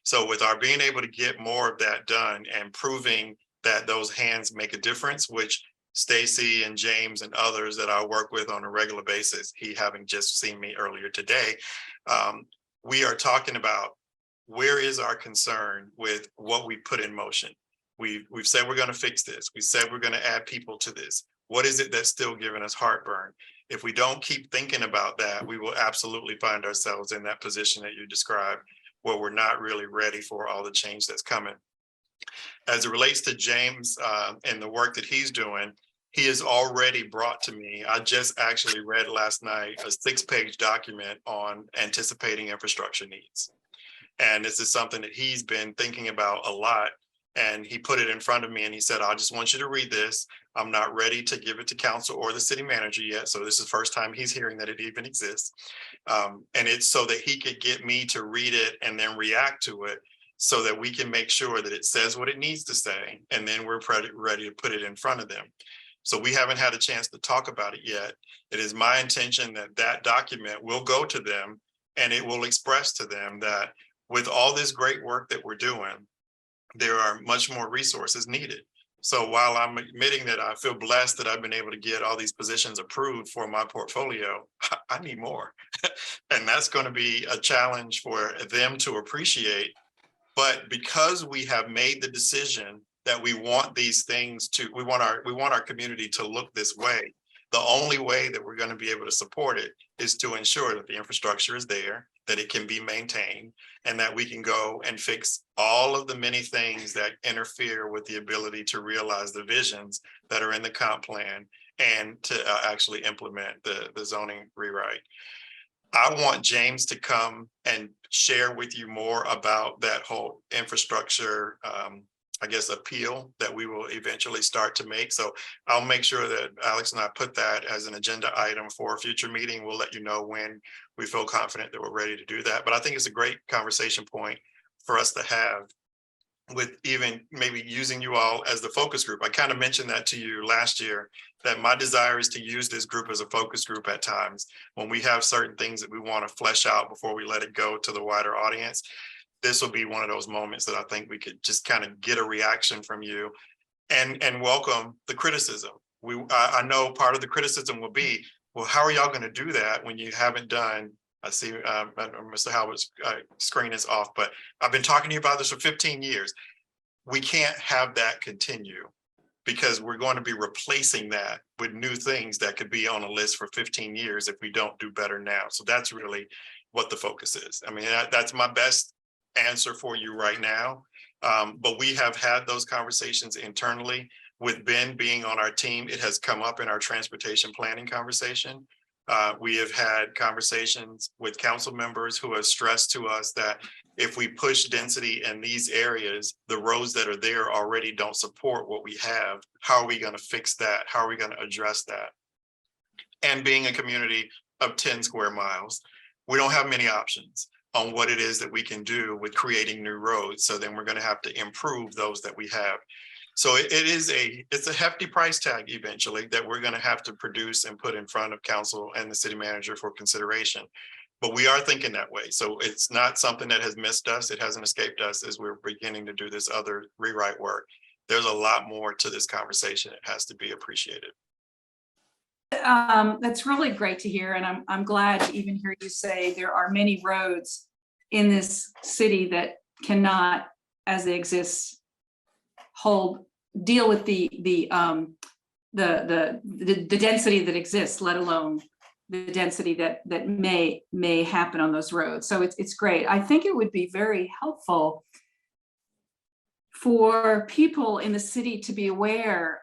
So with our being able to get more of that done and proving that those hands make a difference, which Stacy and James and others that I work with on a regular basis, he having just seen me earlier today, we are talking about where is our concern with what we put in motion. We've said we're going to fix this. We said we're going to add people to this. What is it that's still giving us heartburn? If we don't keep thinking about that, we will absolutely find ourselves in that position that you described, where we're not really ready for all the change that's coming. As it relates to James and the work that he's doing, he has already brought to me, I just actually read last night, a 6-page document on anticipating infrastructure needs. And this is something that he's been thinking about a lot. And he put it in front of me and he said, I just want you to read this. I'm not ready to give it to council or the city manager yet. So this is the first time he's hearing that it even exists. And it's so that he could get me to read it and then react to it so that we can make sure that it says what it needs to say. And then we're ready to put it in front of them. So we haven't had a chance to talk about it yet. It is my intention that that document will go to them and it will express to them that with all this great work that we're doing, there are much more resources needed. So while I'm admitting that I feel blessed that I've been able to get all these positions approved for my portfolio, I need more. And that's going to be a challenge for them to appreciate. But because we have made the decision that we want these things to, we want our community to look this way, the only way that we're going to be able to support it is to ensure that the infrastructure is there, that it can be maintained, and that we can go and fix all of the many things that interfere with the ability to realize the visions that are in the comp plan and to actually implement the zoning rewrite. I want James to come and share with you more about that whole infrastructure, I guess, appeal that we will eventually start to make. So I'll make sure that Alex and I put that as an agenda item for a future meeting. We'll let you know when we feel confident that we're ready to do that. But I think it's a great conversation point for us to have with even maybe using you all as the focus group. I kind of mentioned that to you last year, that my desire is to use this group as a focus group at times when we have certain things that we want to flesh out before we let it go to the wider audience. This will be one of those moments that I think we could just kind of get a reaction from you and welcome the criticism. I know part of the criticism will be, well, how are y'all going to do that when you haven't done, I see Mr. Howard's screen is off, but I've been talking to you about this for 15 years. We can't have that continue because we're going to be replacing that with new things that could be on a list for 15 years if we don't do better now. So that's really what the focus is. I mean, that's my best answer for you right now. But we have had those conversations internally with Ben being on our team. It has come up in our transportation planning conversation. We have had conversations with council members who have stressed to us that if we push density in these areas, the roads that are there already don't support what we have. How are we going to fix that? How are we going to address that? And being a community of 10 square miles, we don't have many options on what it is that we can do with creating new roads. So then we're going to have to improve those that we have. So it's a hefty price tag eventually that we're going to have to produce and put in front of council and the city manager for consideration. But we are thinking that way. So it's not something that has missed us. It hasn't escaped us as we're beginning to do this other rewrite work. There's a lot more to this conversation. It has to be appreciated. That's really great to hear. And I'm glad to even hear you say there are many roads in this city that cannot, as they exist, deal with the density that exists, let alone the density that may happen on those roads. So it's great. I think it would be very helpful for people in the city to be aware,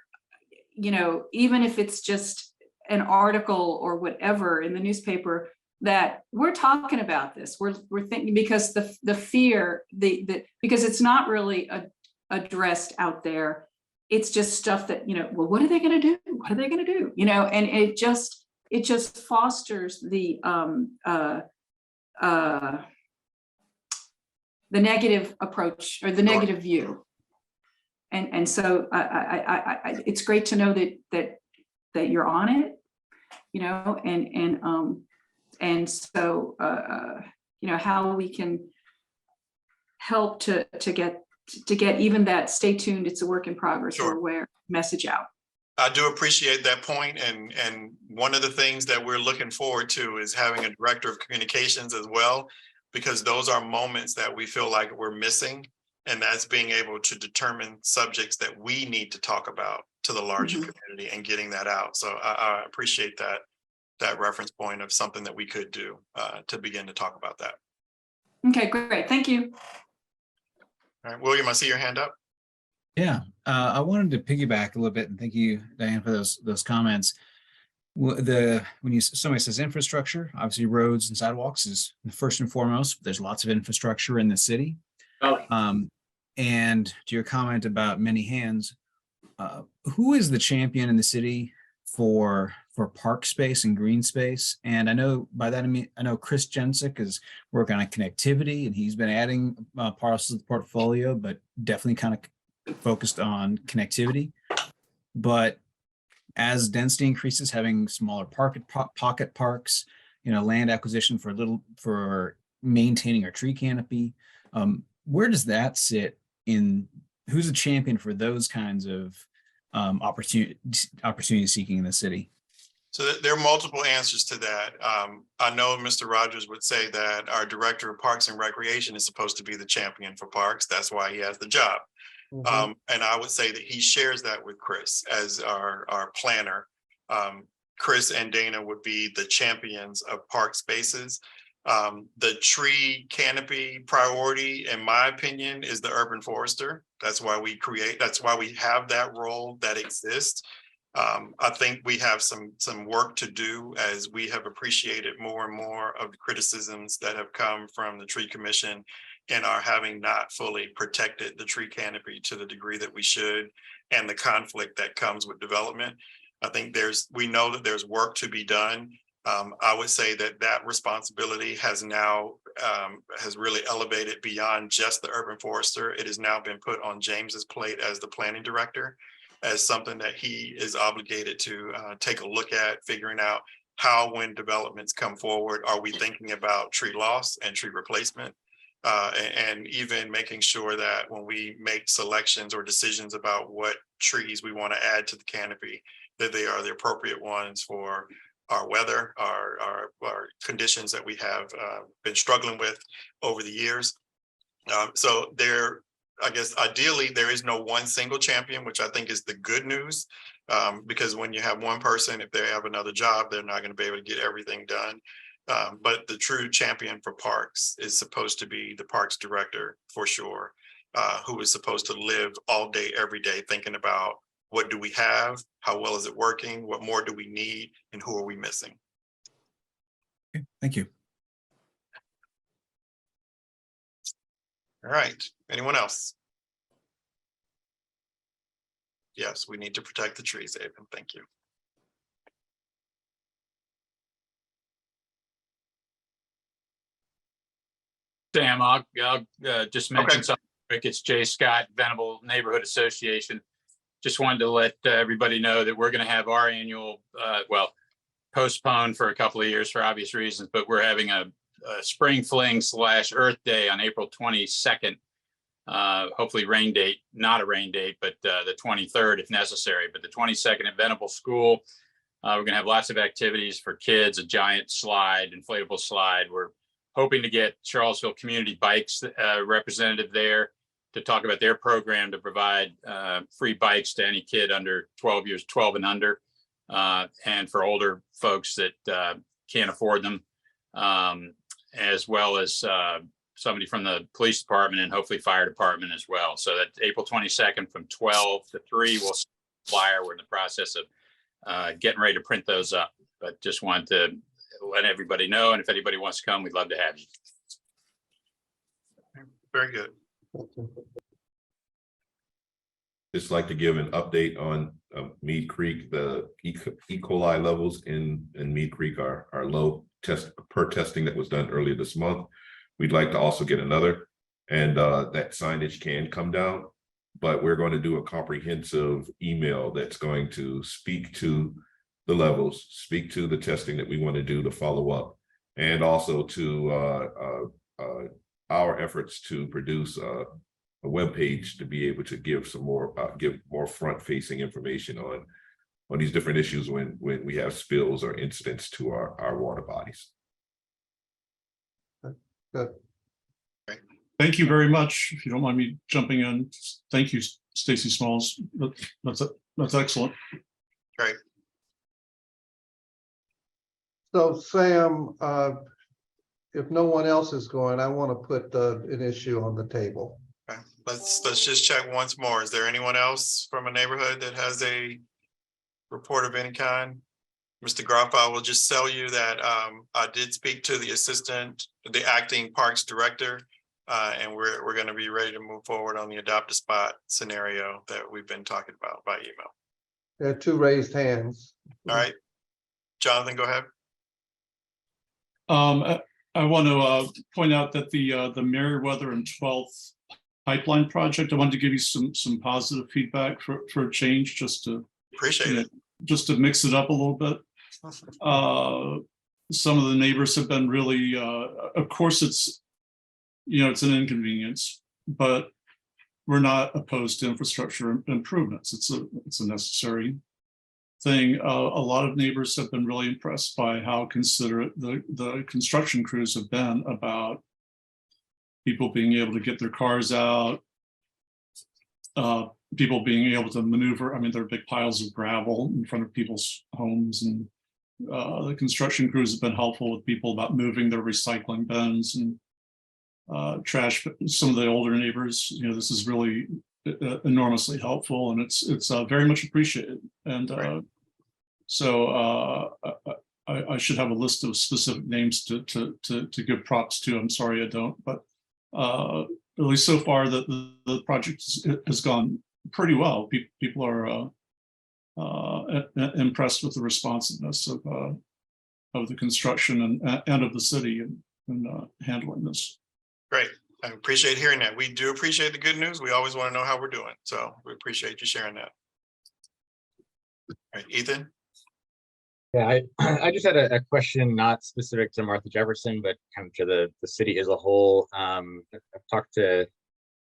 you know, even if it's just an article or whatever in the newspaper, that we're talking about this. We're thinking, because the fear, because it's not really addressed out there. It's just stuff that, you know, well, what are they going to do? What are they going to do? You know, and it just fosters the negative approach or the negative view. And so it's great to know that you're on it, you know, and so you know, how we can help to get even that stay tuned, it's a work in progress, or aware message out. I do appreciate that point. And one of the things that we're looking forward to is having a director of communications as well, because those are moments that we feel like we're missing. And that's being able to determine subjects that we need to talk about to the larger community and getting that out. So I appreciate that reference point of something that we could do to begin to talk about that. Okay, great. Thank you. All right, William, I see your hand up. Yeah, I wanted to piggyback a little bit and thank you, Diane, for those comments. When somebody says infrastructure, obviously roads and sidewalks is first and foremost. There's lots of infrastructure in the city. And to your comment about many hands, who is the champion in the city for park space and green space? And I know by that I know Chris Jensick is working on connectivity, and he's been adding parcels to the portfolio, but definitely kind of focused on connectivity. But as density increases, having smaller pocket parks, land acquisition for maintaining our tree canopy, where does that sit in? Who's a champion for those kinds of opportunity seeking in the city? So there are multiple answers to that. I know Mr. Rogers would say that our Director of Parks and Recreation is supposed to be the champion for parks. That's why he has the job. And I would say that he shares that with Chris as our planner. Chris and Dana would be the champions of park spaces. The tree canopy priority, in my opinion, is the urban forester. That's why we have that role that exists. I think we have some work to do, as we have appreciated more and more of the criticisms that have come from the Tree Commission and are having not fully protected the tree canopy to the degree that we should, and the conflict that comes with development. I think we know that there's work to be done. I would say that responsibility has now has really elevated beyond just the urban forester. It has now been put on James's plate as the planning director, as something that he is obligated to take a look at, figuring out how, when developments come forward, are we thinking about tree loss and tree replacement? And even making sure that when we make selections or decisions about what trees we want to add to the canopy, that they are the appropriate ones for our weather, our conditions that we have been struggling with over the years. So I guess ideally there is no one single champion, which I think is the good news, because when you have one person, if they have another job, they're not going to be able to get everything done. But the true champion for parks is supposed to be the parks director, for sure, who is supposed to live all day, every day, thinking about what do we have, how well is it working, what more do we need, and who are we missing? Okay, thank you. All right, anyone else? Yes, we need to protect the trees, Aben. Thank you. Sam, I'll just mention something quick. It's Jay Scott, Venable Neighborhood Association. Just wanted to let everybody know that we're going to have our annual, postponed for a couple of years for obvious reasons, but we're having a spring fling / Earth Day on April 22nd. Hopefully rain date, not a rain date, but the 23rd if necessary, but the 22nd at Venable School. We're going to have lots of activities for kids, a giant slide, inflatable slide. We're hoping to get Charlottesville Community Bikes representative there to talk about their program to provide free bikes to any kid under 12 and under, and for older folks that can't afford them, as well as somebody from the police department and hopefully fire department as well. So that April 22nd from 12 to 3, we'll flyer. We're in the process of getting ready to print those up, but just wanted to let everybody know. And if anybody wants to come, we'd love to have you. Very good. Just like to give an update on Mead Creek. The E. coli levels in Mead Creek are low per testing that was done earlier this month. We'd like to also get another, and that signage can come down, but we're going to do a comprehensive email that's going to speak to the levels, speak to the testing that we want to do to follow up, and also to our efforts to produce a webpage to be able to give some more, give more front-facing information on these different issues when we have spills or incidents to our water bodies. Good. Thank you very much. If you don't mind me jumping in, thank you, Stacy Smalls. That's excellent. Great. So Sam, if no one else is going, I want to put an issue on the table. Okay. let's just check once more. Is there anyone else from a neighborhood that has a report of any kind? Mr. Groff, I will just tell you that I did speak to the acting parks director, and we're going to be ready to move forward on the adopt a spot scenario that we've been talking about by email. There are 2 raised hands. All right, Jonathan, go ahead. I want to point out that the Meriwether and 12th pipeline project, I wanted to give you some positive feedback for a change, just to Appreciate it. just to mix it up a little bit. Some of the neighbors have been really, of course, it's an inconvenience, but we're not opposed to infrastructure improvements. It's a necessary thing. A lot of neighbors have been really impressed by how considerate the construction crews have been about people being able to get their cars out, people being able to maneuver. I mean, there are big piles of gravel in front of people's homes, and the construction crews have been helpful with people about moving their recycling bins and trash. Some of the older neighbors, this is really enormously helpful, and it's very much appreciated. And so I should have a list of specific names to give props to. I'm sorry I don't, but at least so far the project has gone pretty well. People are impressed with the responsiveness of the construction and of the city and handling this. Great. I appreciate hearing that. We do appreciate the good news. We always want to know how we're doing. So we appreciate you sharing that. All right, Ethan? Yeah, I just had a question, not specific to Martha Jefferson, but kind of to the city as a whole. I've talked to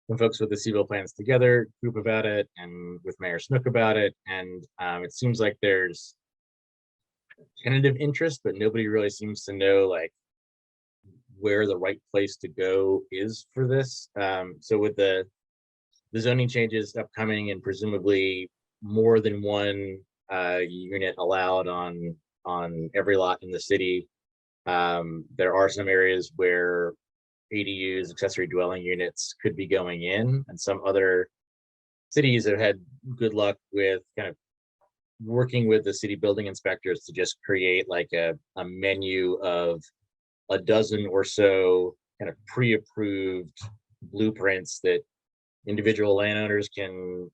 some folks with the Seville Plans Together group about it, and with Mayor Snook about it. And it seems like there's tentative interest, but nobody really seems to know like where the right place to go is for this. So with the zoning changes upcoming, and presumably more than one unit allowed on every lot in the city, there are some areas where ADUs, accessory dwelling units, could be going in, and some other cities have had good luck with kind of working with the city building inspectors to just create like a menu of a dozen or so kind of pre-approved blueprints that individual landowners can,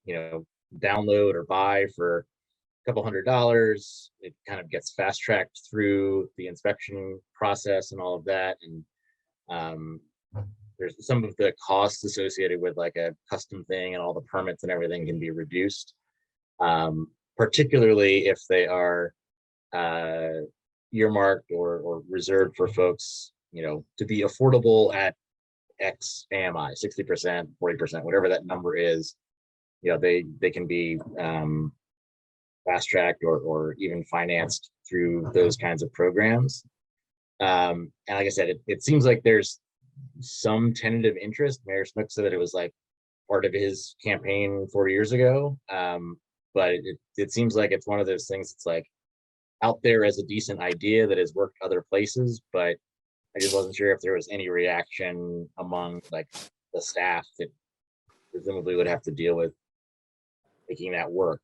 download or buy for a couple $100s. It kind of gets fast tracked through the inspection process and all of that. And there's some of the costs associated with like a custom thing, and all the permits and everything can be reduced, particularly if they are earmarked or reserved for folks, to be affordable at X AMI, 60%, 40%, whatever that number is. They can be fast tracked or even financed through those kinds of programs. And like I said, it seems like there's some tentative interest. Mayor Snook said that it was like part of his campaign 4 years ago. But it seems like it's one of those things that's like out there as a decent idea that has worked other places, but I just wasn't sure if there was any reaction among like the staff that presumably would have to deal with making that work.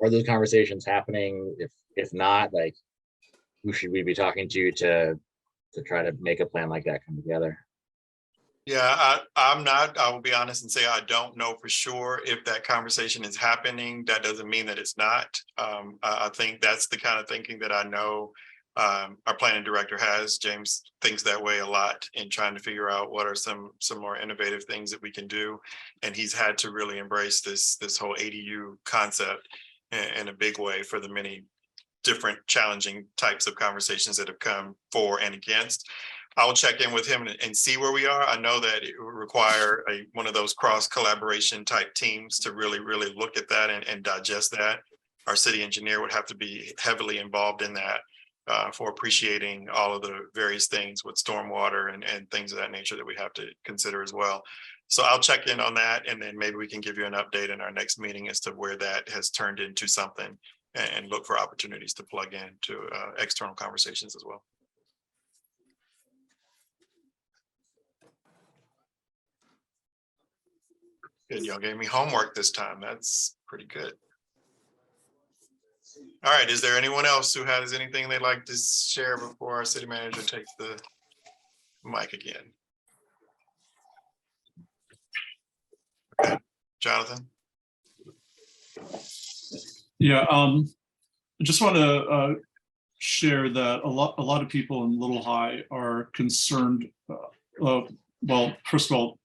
Are those conversations happening? If not, like, who should we be talking to try to make a plan like that come together? Yeah, I will be honest and say I don't know for sure if that conversation is happening. That doesn't mean that it's not. I think that's the kind of thinking that I know our planning director has. James thinks that way a lot in trying to figure out what are some more innovative things that we can do. And he's had to really embrace this whole ADU concept in a big way for the many different challenging types of conversations that have come for and against. I'll check in with him and see where we are. I know that it would require one of those cross collaboration type teams to really look at that and digest that. Our city engineer would have to be heavily involved in that for appreciating all of the various things with stormwater and things of that nature that we have to consider as well. So I'll check in on that, and then maybe we can give you an update in our next meeting as to where that has turned into something, and look for opportunities to plug in to external conversations as well. Good, y'all gave me homework this time. That's pretty good. All right, is there anyone else who has anything they'd like to share before our city manager takes the mic again? Okay, Jonathan? Yeah, I just want to share that a lot of people in Little High are concerned. Well, first of all,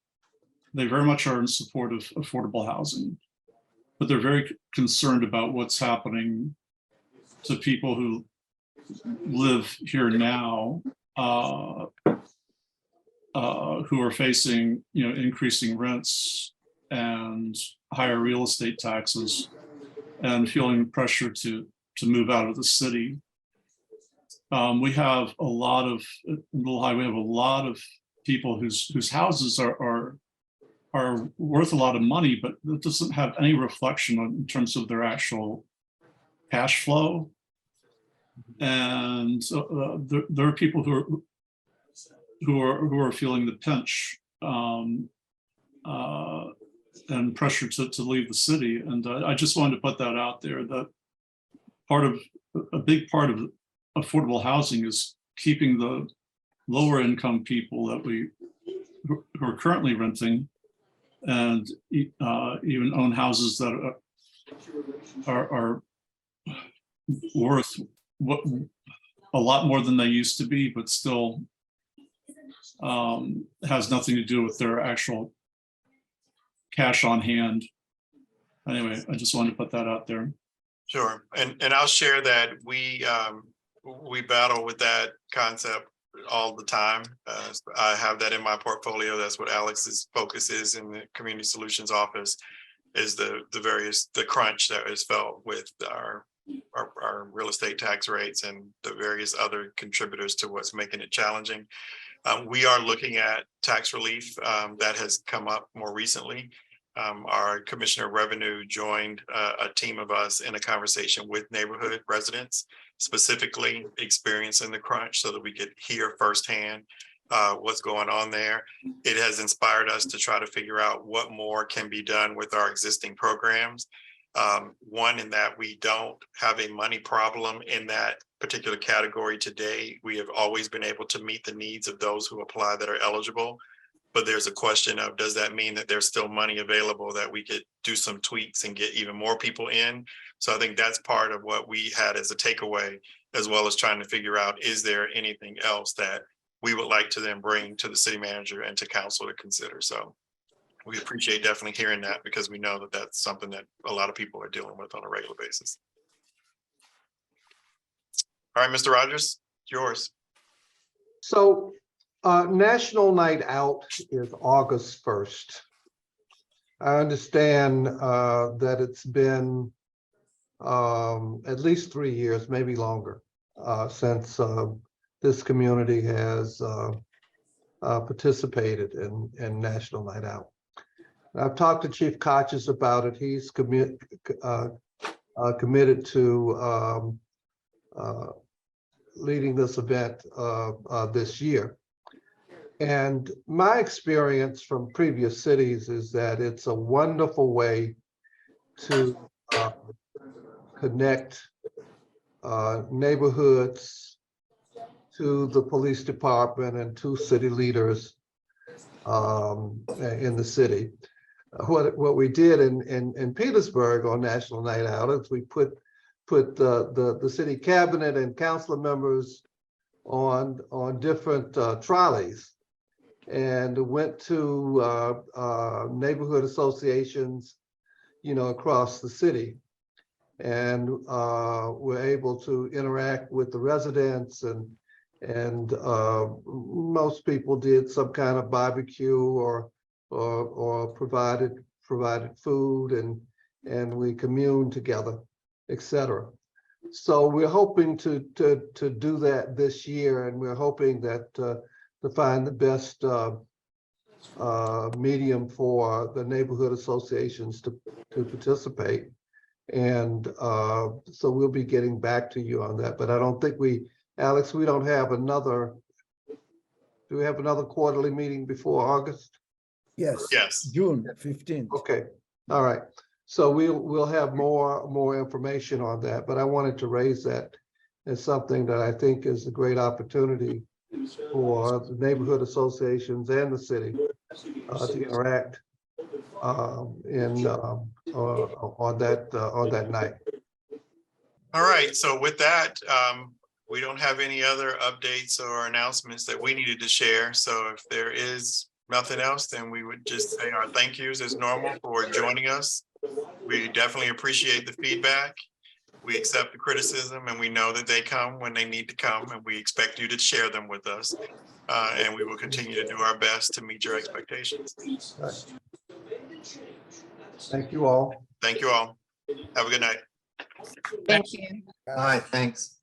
they very much are in support of affordable housing, but they're very concerned about what's happening to people who live here now, who are facing, increasing rents and higher real estate taxes, and feeling pressure to move out of the city. We have a lot of, in Little High, we have a lot of people whose houses are worth a lot of money, but it doesn't have any reflection in terms of their actual cash flow. And there are people who are feeling the pinch and pressure to leave the city. And I just wanted to put that out there, that a big part of affordable housing is keeping the lower income people that who are currently renting and even own houses that are worth a lot more than they used to be, but still has nothing to do with their actual cash on hand. Anyway, I just wanted to put that out there. Sure, and I'll share that we battle with that concept all the time. I have that in my portfolio. That's what Alex's focus is in the Community Solutions Office, is the crunch that is felt with our real estate tax rates and the various other contributors to what's making it challenging. We are looking at tax relief that has come up more recently. Our Commissioner of Revenue joined a team of us in a conversation with neighborhood residents, specifically experiencing the crunch, so that we could hear firsthand what's going on there. It has inspired us to try to figure out what more can be done with our existing programs. One, in that we don't have a money problem in that particular category today. We have always been able to meet the needs of those who apply that are eligible. But there's a question of, does that mean that there's still money available that we could do some tweaks and get even more people in? So I think that's part of what we had as a takeaway, as well as trying to figure out, is there anything else that we would like to then bring to the city manager and to council to consider? So we appreciate definitely hearing that, because we know that that's something that a lot of people are dealing with on a regular basis. All right, Mr. Rogers, yours. So National Night Out is August 1st. I understand that it's been at least 3 years, maybe longer, since this community has participated in National Night Out. I've talked to Chief Kochis about it. He's committed to leading this event this year. And my experience from previous cities is that it's a wonderful way to connect neighborhoods to the police department and to city leaders in the city. What we did in Petersburg on National Night Out is we put the city cabinet and council members on different trolleys, and went to neighborhood associations, across the city, and were able to interact with the residents, and most people did some kind of barbecue or provided food, and we communed together, etc. So we're hoping to do that this year, and we're hoping that to find the best medium for the neighborhood associations to participate. And so we'll be getting back to you on that. But I don't think Alex, we don't have another, do we have another quarterly meeting before August? Yes. Yes. June 15th. Okay, all right. So we'll have more information on that, but I wanted to raise that as something that I think is a great opportunity for the neighborhood associations and the city to interact on that night. All right, so with that, we don't have any other updates or announcements that we needed to share. So if there is nothing else, then we would just say our thank yous as normal for joining us. We definitely appreciate the feedback. We accept the criticism and we know that they come when they need to come, and we expect you to share them with us. And we will continue to do our best to meet your expectations. Thank you all. Thank you all. Have a good night. Thank you. All right, thanks.